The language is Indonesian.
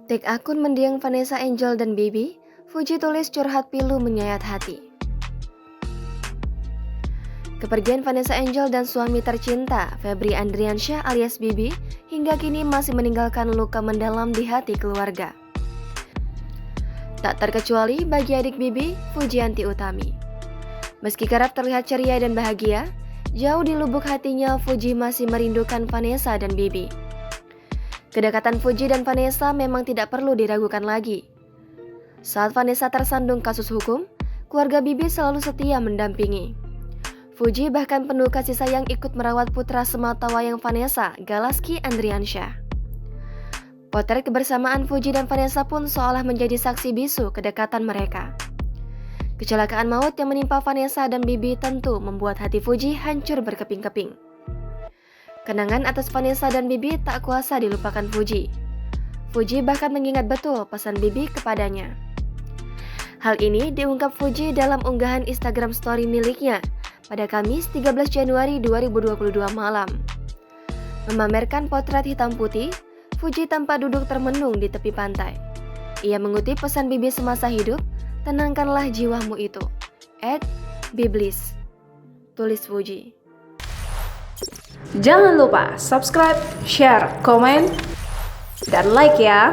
Tag akun mendiang Vanessa Angel dan Bibi, Fuji tulis curhat pilu menyayat hati. Kepergian Vanessa Angel dan suami tercinta, Febri Andriansyah alias Bibi, hingga kini masih meninggalkan luka mendalam di hati keluarga. Tak terkecuali bagi adik Bibi, Fujianti Utami. Meski kerap terlihat ceria dan bahagia, jauh di lubuk hatinya Fuji masih merindukan Vanessa dan Bibi. Kedekatan Fuji dan Vanessa memang tidak perlu diragukan lagi. Saat Vanessa tersandung kasus hukum, keluarga Bibi selalu setia mendampingi. Fuji bahkan penuh kasih sayang ikut merawat putra sematawayang Vanessa, Galaski Andriansyah. Potret kebersamaan Fuji dan Vanessa pun seolah menjadi saksi bisu kedekatan mereka. Kecelakaan maut yang menimpa Vanessa dan Bibi tentu membuat hati Fuji hancur berkeping-keping. Kenangan atas Vanessa dan Bibi tak kuasa dilupakan Fuji. Fuji bahkan mengingat betul pesan Bibi kepadanya. Hal ini diungkap Fuji dalam unggahan Instagram story miliknya pada Kamis 13 Januari 2022 malam. Memamerkan potret hitam putih, Fuji tampak duduk termenung di tepi pantai. Ia mengutip pesan Bibi semasa hidup, "Tenangkanlah jiwamu itu." @biblis, tulis Fuji. Jangan lupa subscribe, share, komen, dan like ya.